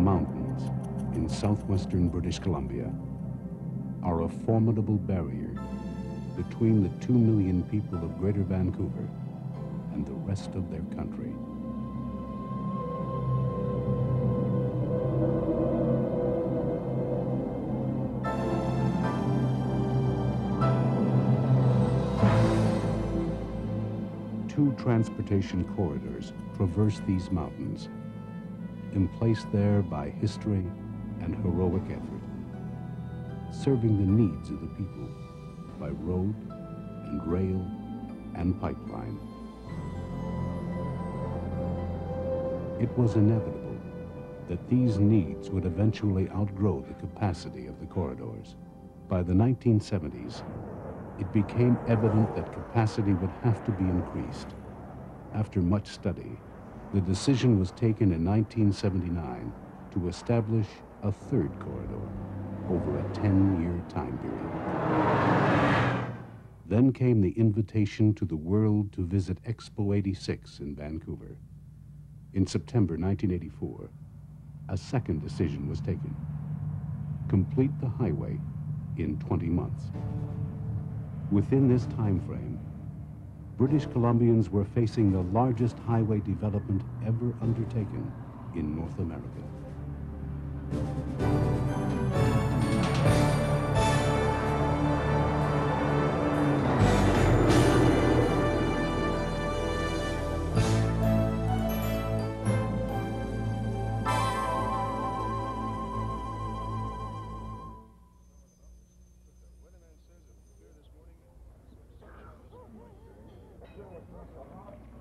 mountains in southwestern British Columbia are a formidable barrier between the 2 million people of Greater Vancouver and the rest of their country. Two transportation corridors traverse these mountains, emplaced there by history and heroic effort, serving the needs of the people by road and rail and pipeline. It was inevitable that these needs would eventually outgrow the capacity of the corridors. By the 1970s, it became evident that capacity would have to be increased. After much study, the decision was taken in 1979 to establish a third corridor over a 10-year time period. Then came the invitation to the world to visit Expo 86 in Vancouver. In September 1984, a second decision was taken: complete the highway in 20 months. Within this time frame, British Columbians were facing the largest highway development ever undertaken in North America.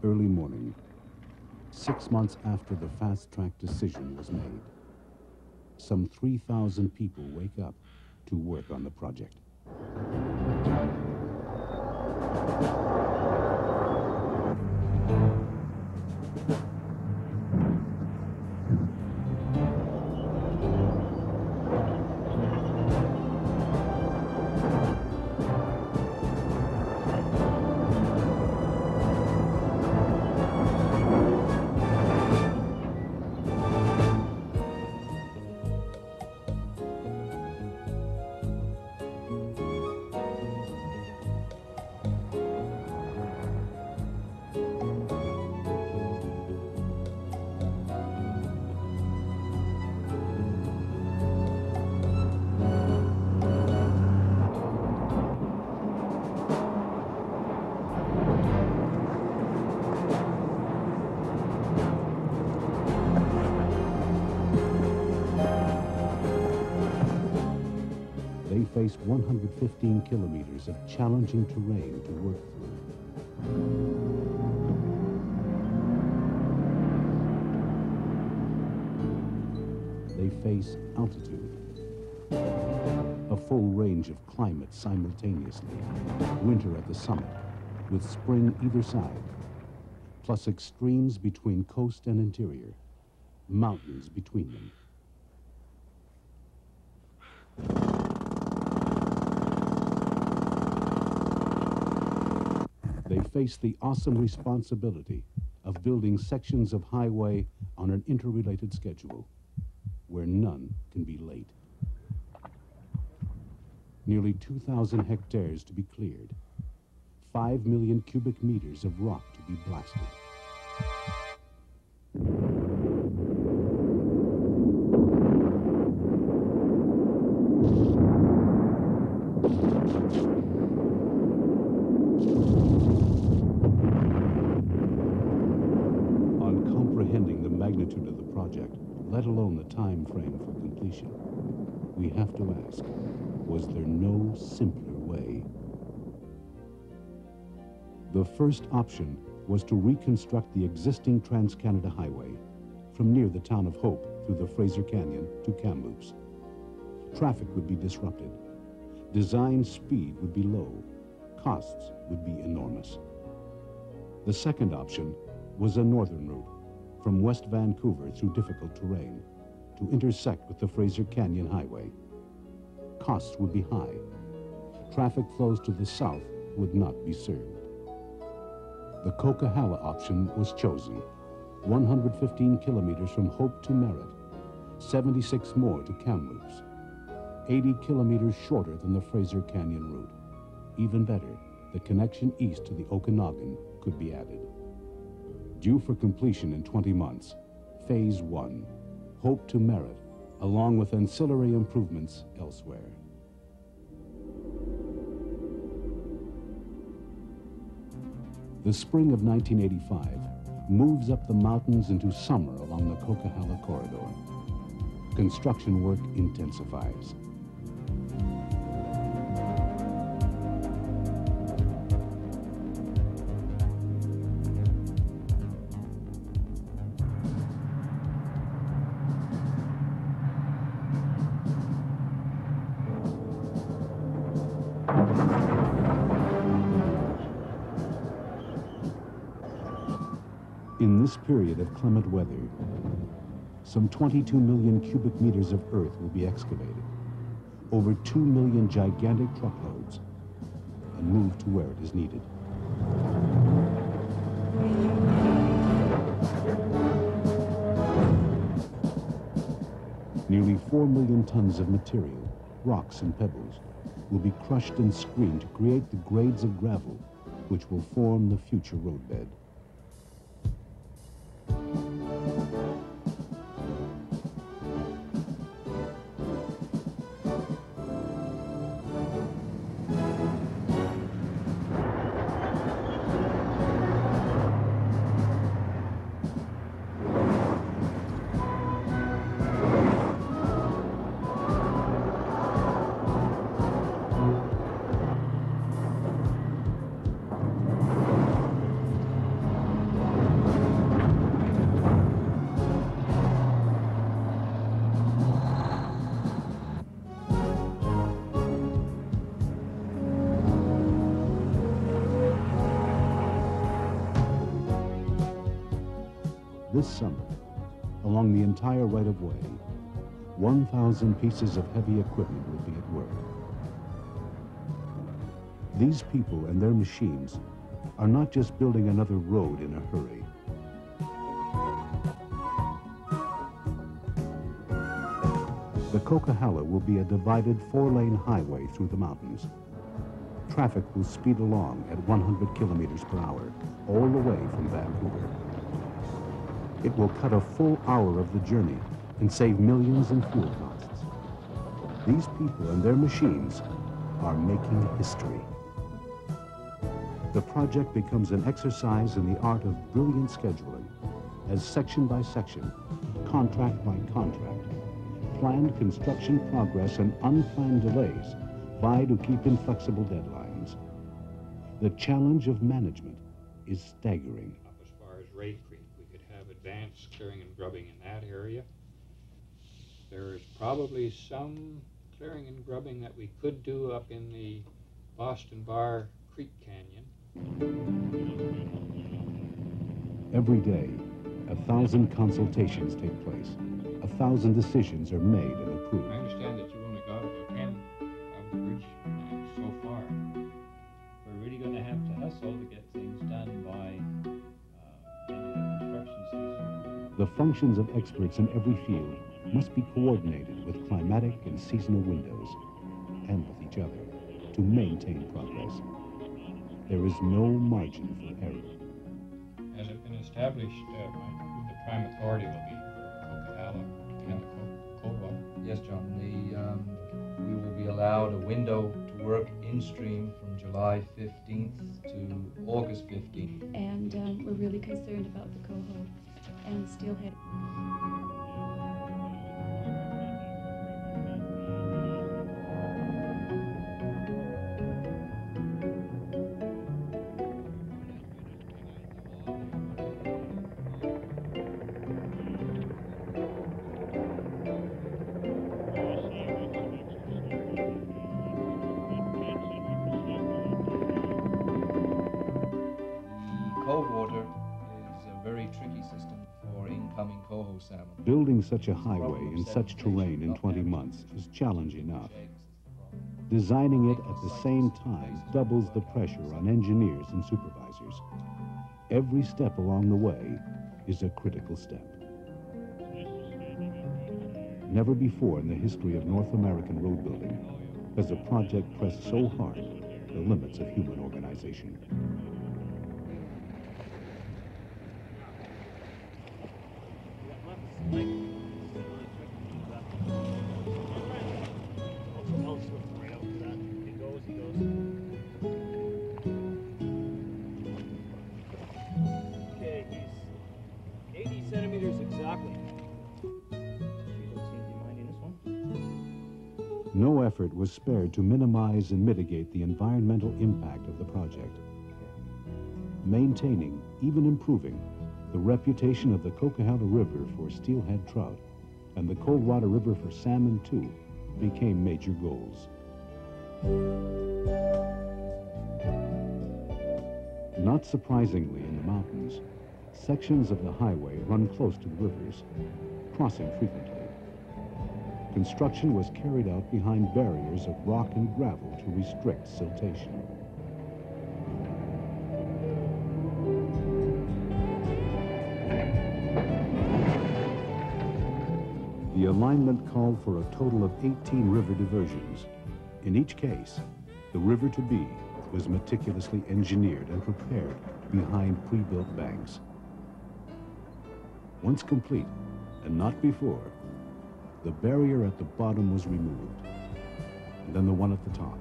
Early morning, 6 months after the fast-track decision was made, some 3,000 people wake up to work on the project. They faced 115 kilometers of challenging terrain to work through. They face altitude, a full range of climates simultaneously, winter at the summit, with spring either side, plus extremes between coast and interior, mountains between them. They face the awesome responsibility of building sections of highway on an interrelated schedule, where none can be late. Nearly 2,000 hectares to be cleared, 5 million cubic meters of rock to be blasted. Magnitude of the project, let alone the time frame for completion, we have to ask, was there no simpler way? The first option was to reconstruct the existing Trans-Canada Highway from near the town of Hope through the Fraser Canyon to Kamloops. Traffic would be disrupted, design speed would be low, costs would be enormous. The second option was a northern route from West Vancouver through difficult terrain to intersect with the Fraser Canyon Highway. Costs would be high. Traffic flows to the south would not be served. The Coquihalla option was chosen, 115 kilometers from Hope to Merritt, 76 more to Kamloops, 80 kilometers shorter than the Fraser Canyon route. Even better, the connection east to the Okanagan could be added. Due for completion in 20 months, Phase 1, hope to merit, along with ancillary improvements elsewhere. The spring of 1985 moves up the mountains into summer along the Coquihalla corridor. Construction work intensifies. In this period of clement weather, some 22 million cubic meters of earth will be excavated, over 2 million gigantic truckloads, and moved to where it is needed. Nearly 4 million tons of material, rocks and pebbles, will be crushed and screened to create the grades of gravel which will form the future roadbed. This summer, along the entire right-of-way, 1,000 pieces of heavy equipment will be at work. These people and their machines are not just building another road in a hurry. The Coquihalla will be a divided 4-lane highway through the mountains. Traffic will speed along at 100 kilometers per hour, all the way from Vancouver. It will cut a full hour of the journey and save millions in fuel costs. These people and their machines are making history. The project becomes an exercise in the art of brilliant scheduling, as section by section, contract by contract, planned construction progress and unplanned delays vie to keep inflexible deadlines. The challenge of management is staggering. Up as far as Ray Creek, we could have advanced clearing and grubbing in that area. There is probably some clearing and grubbing that we could do up in the Boston Bar Creek Canyon. Every day, 1,000 consultations take place. 1,000 decisions are made and approved. I understand that you only got about 10 of the bridge so far. We're really going to have to hustle to get things done by the end of the construction season. The functions of experts in every field must be coordinated with climatic and seasonal windows and with each other to maintain progress. There is no margin for error. Has it been established who the prime authority will be for Coquihalla and the cold water? Yes, John. We will be allowed a window to work in stream from July 15th to August 15th. And we're really concerned about the coho and steelhead. Cold water is a very tricky system for incoming coho salmon. Building such a highway in such terrain in 20 months is challenge enough. Designing it at the same time doubles the pressure on engineers and supervisors. Every step along the way is a critical step. Never before in the history of North American road building has a project pressed so hard the limits of human organization. Okay, he's 80 centimeters exactly. No effort was spared to minimize and mitigate the environmental impact of the project. Maintaining, even improving, the reputation of the Coquihalla River for steelhead trout and the Coldwater River for salmon too became major goals. Not surprisingly, in the mountains, sections of the highway run close to the rivers, crossing frequently. Construction was carried out behind barriers of rock and gravel to restrict siltation. The alignment called for a total of 18 river diversions. In each case, the river to be was meticulously engineered and prepared behind pre-built banks. Once complete, and not before, the barrier at the bottom was removed, and then the one at the top.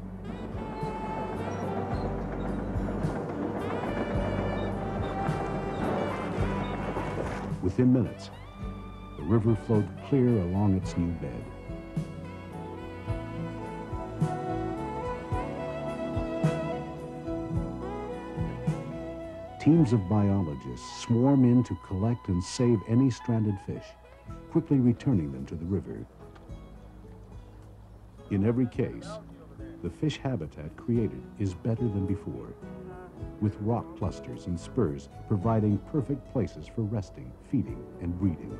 Within minutes, the river flowed clear along its new bed. Teams of biologists swarm in to collect and save any stranded fish, quickly returning them to the river. In every case, the fish habitat created is better than before, with rock clusters and spurs providing perfect places for resting, feeding, and breeding.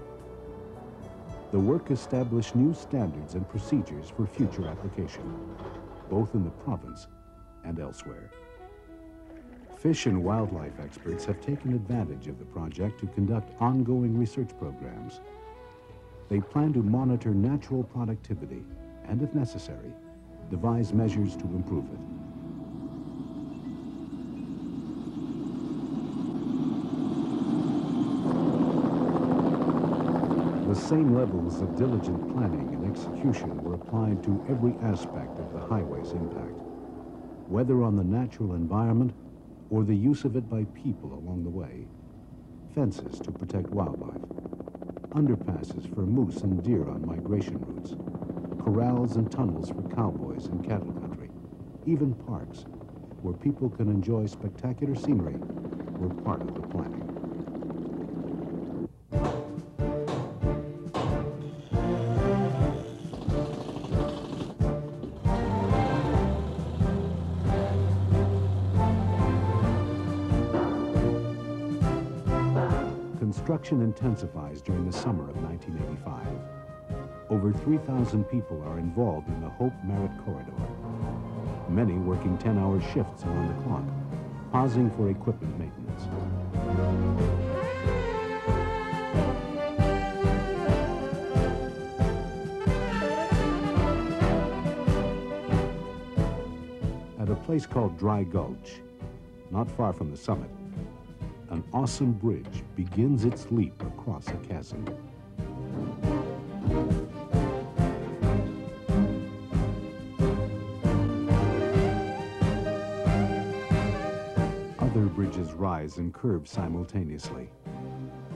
The work established new standards and procedures for future application, both in the province and elsewhere. Fish and wildlife experts have taken advantage of the project to conduct ongoing research programs. They plan to monitor natural productivity and, if necessary, devise measures to improve it. The same levels of diligent planning and execution were applied to every aspect of the highway's impact, whether on the natural environment or the use of it by people along the way. Fences to protect wildlife, underpasses for moose and deer on migration routes, corrals and tunnels for cowboys and cattle country, even parks where people can enjoy spectacular scenery were part of the planning. Construction intensifies during the summer of 1985. Over 3,000 people are involved in the Hope Merit Corridor, many working 10-hour shifts around the clock, pausing for equipment maintenance. At a place called Dry Gulch, not far from the summit, an awesome bridge begins its leap across a chasm. Other bridges rise and curve simultaneously,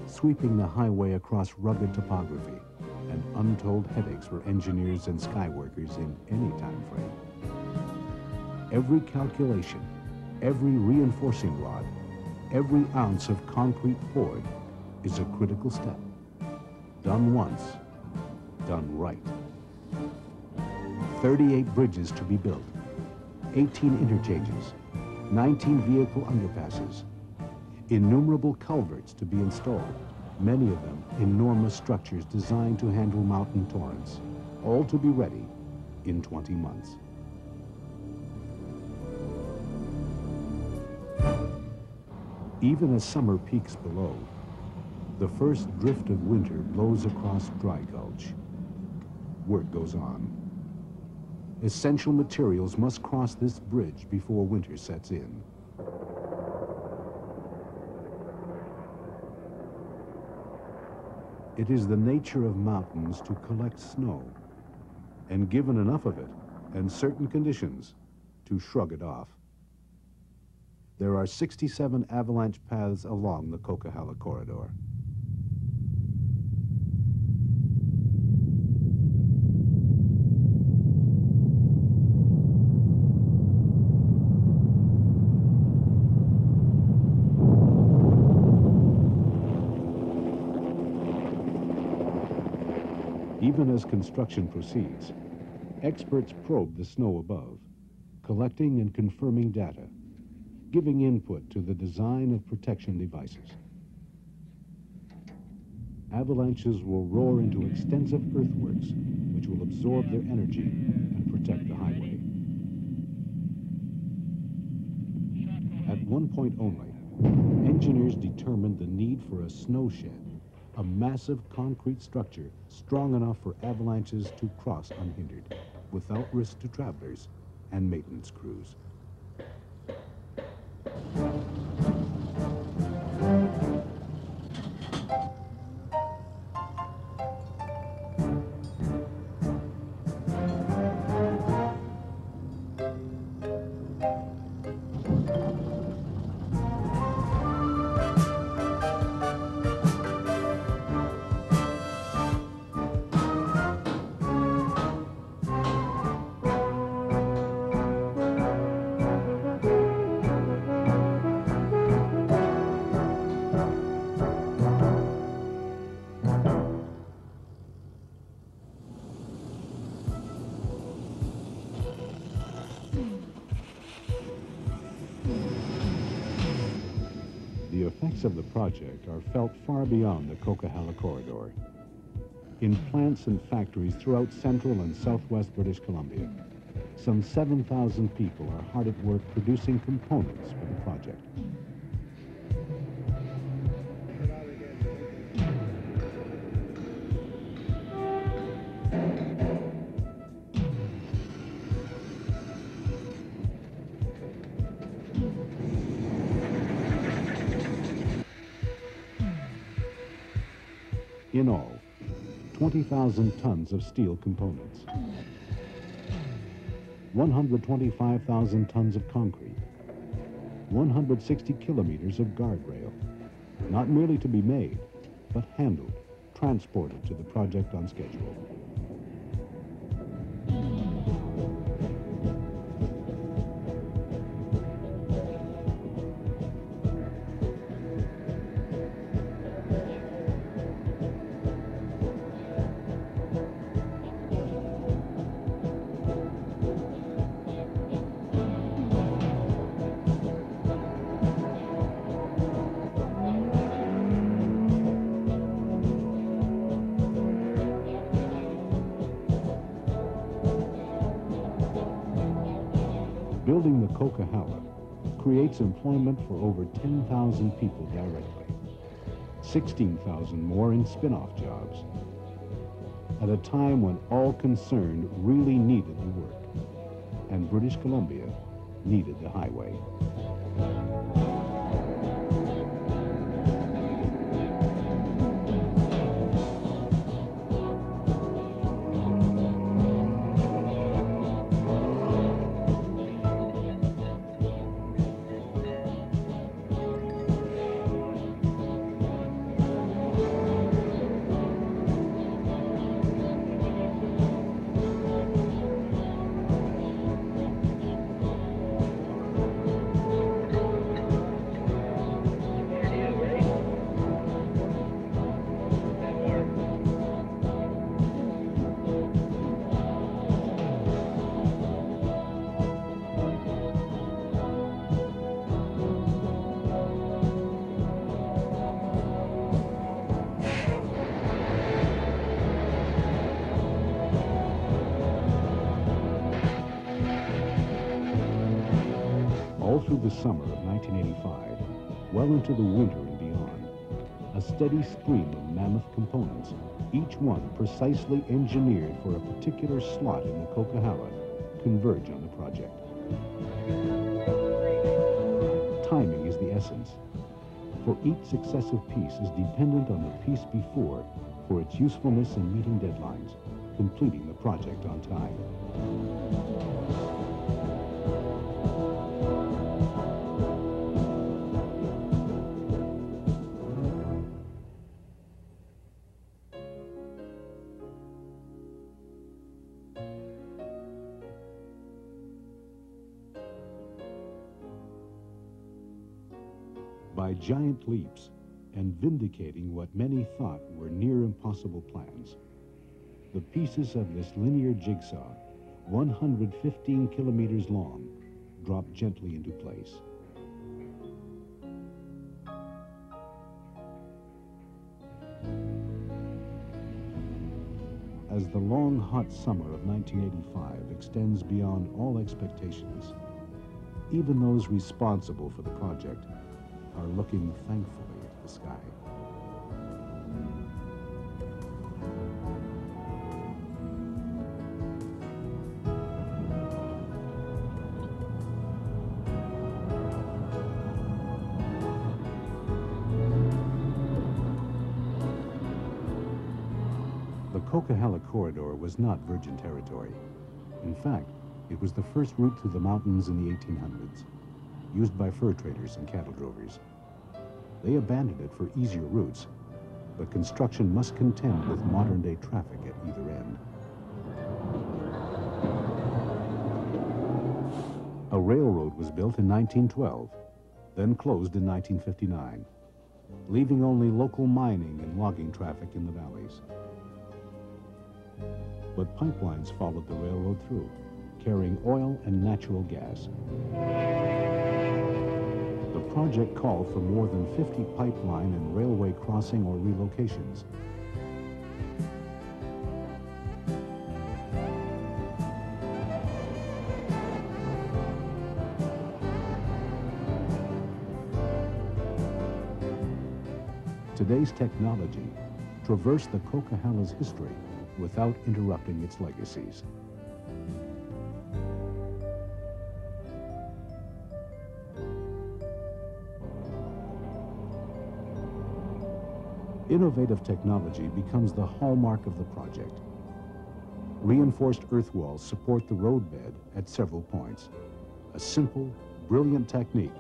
sweeping the highway across rugged topography and untold headaches for engineers and skyworkers in any time frame. Every calculation, every reinforcing rod, every ounce of concrete poured is a critical step. Done once, done right. 38 bridges to be built, 18 interchanges, 19 vehicle underpasses, innumerable culverts to be installed, many of them enormous structures designed to handle mountain torrents, all to be ready in 20 months. Even as summer peaks below, the first drift of winter blows across Dry Gulch. work goes on. Essential materials must cross this bridge before winter sets in. It is the nature of mountains to collect snow, and given enough of it and certain conditions, to shrug it off. There are 67 avalanche paths along the Coquihalla corridor. Even as construction proceeds, experts probe the snow above, collecting and confirming data, giving input to the design of protection devices. Avalanches will roar into extensive earthworks, which will absorb their energy and protect the highway. At one point only, engineers determined the need for a snow shed, a massive concrete structure strong enough for avalanches to cross unhindered, without risk to travelers and maintenance crews. The effects of the project are felt far beyond the Coquihalla corridor. In plants and factories throughout central and southwest British Columbia, some 7,000 people are hard at work producing components for the project. In all, 20,000 tons of steel components, 125,000 tons of concrete, 160 kilometers of guardrail, not merely to be made, but handled, transported to the project on schedule. Building the Coquihalla creates employment for over 10,000 people directly, 16,000 more in spin-off jobs, at a time when all concerned really needed the work, and British Columbia needed the highway. All through the summer of 1985, well into the winter and beyond, A steady stream of mammoth components, each one precisely engineered for a particular slot in the Coquihalla, converge on the project. Timing is the essence, for each successive piece is dependent on the piece before for its usefulness in meeting deadlines, completing the project on time. By giant leaps and vindicating what many thought were near impossible plans, the pieces of this linear jigsaw, 115 kilometers long, drop gently into place. As the long, hot summer of 1985 extends beyond all expectations, even those responsible for the project are looking thankfully at the sky. The Coquihalla corridor was not virgin territory. In fact, it was the first route through the mountains in the 1800s, used by fur traders and cattle drovers. They abandoned it for easier routes, but construction must contend with modern-day traffic at either end. A railroad was built in 1912, then closed in 1959, leaving only local mining and logging traffic in the valleys. But pipelines followed the railroad through, carrying oil and natural gas. The project called for more than 50 pipeline and railway crossing or relocations. Today's technology traversed the Coquihalla's history without interrupting its legacies. Innovative technology becomes the hallmark of the project. Reinforced earth walls support the roadbed at several points. A simple, brilliant technique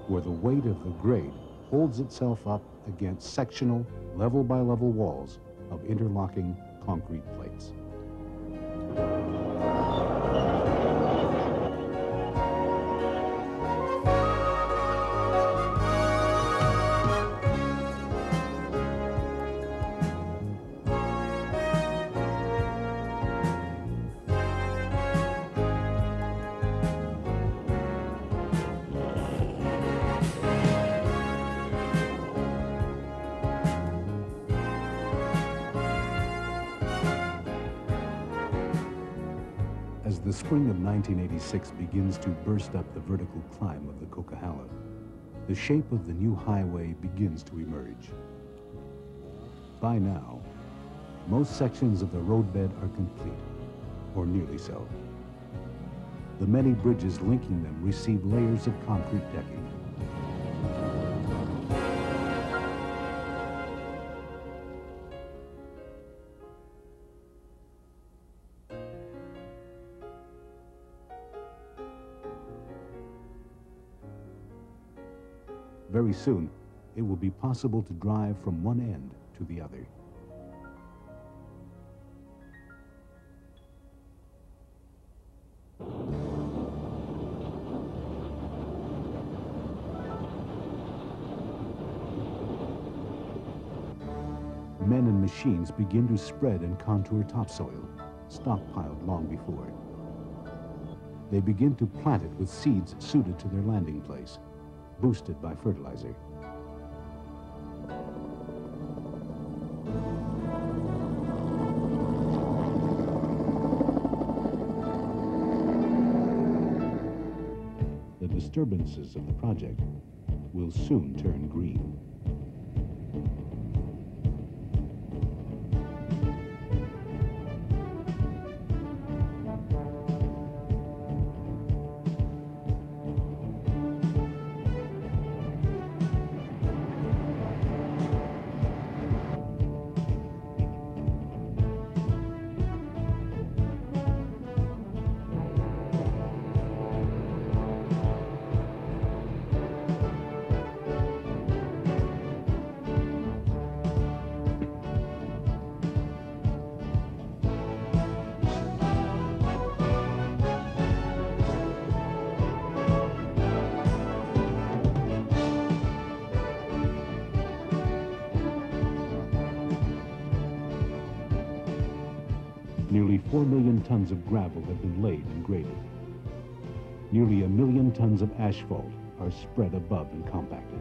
where the weight of the grade holds itself up against sectional, level-by-level walls of interlocking concrete plates. As the spring of 1986 begins to burst up the vertical climb of the Coquihalla, the shape of the new highway begins to emerge. By now, most sections of the roadbed are complete, or nearly so. The many bridges linking them receive layers of concrete decking. Very soon, it will be possible to drive from one end to the other. Men and machines begin to spread and contour topsoil, stockpiled long before. They begin to plant it with seeds suited to their landing place, boosted by fertilizer. The disturbances of the project will soon turn green. Nearly 4 million tons of gravel have been laid and graded. Nearly 1 million tons of asphalt are spread above and compacted.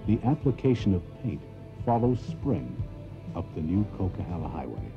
The application of paint follows spring up the new Coquihalla Highway.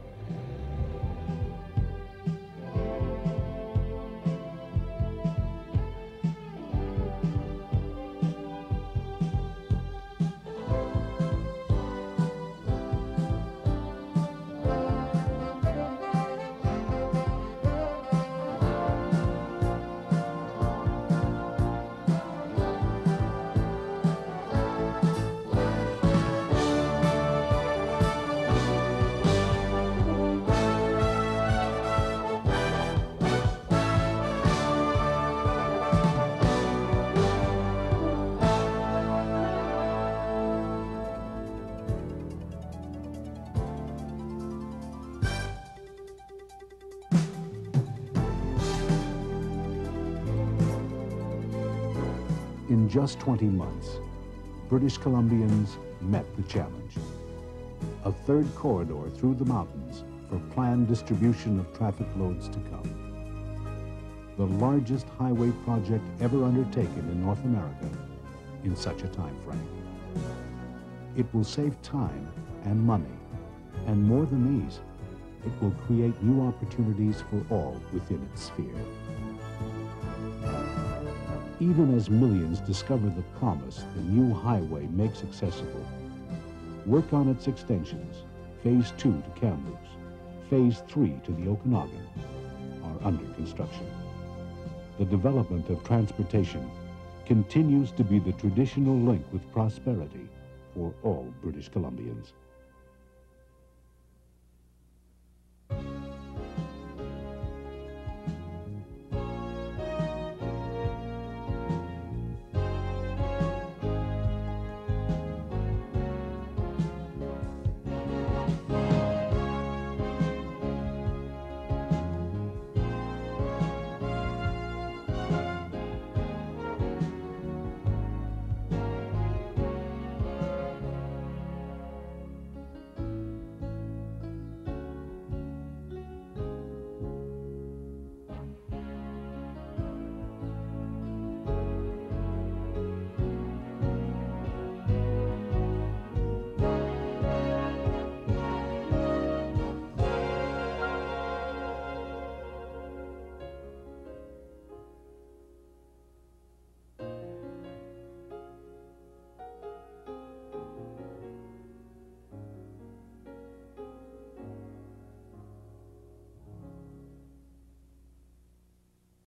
In just 20 months, British Columbians met the challenge. A third corridor through the mountains for planned distribution of traffic loads to come. The largest highway project ever undertaken in North America in such a time frame. It will save time and money, and more than these, it will create new opportunities for all within its sphere. Even as millions discover the promise the new highway makes accessible, work on its extensions, Phase 2 to Kamloops, Phase 3 to the Okanagan, are under construction. The development of transportation continues to be the traditional link with prosperity for all British Columbians.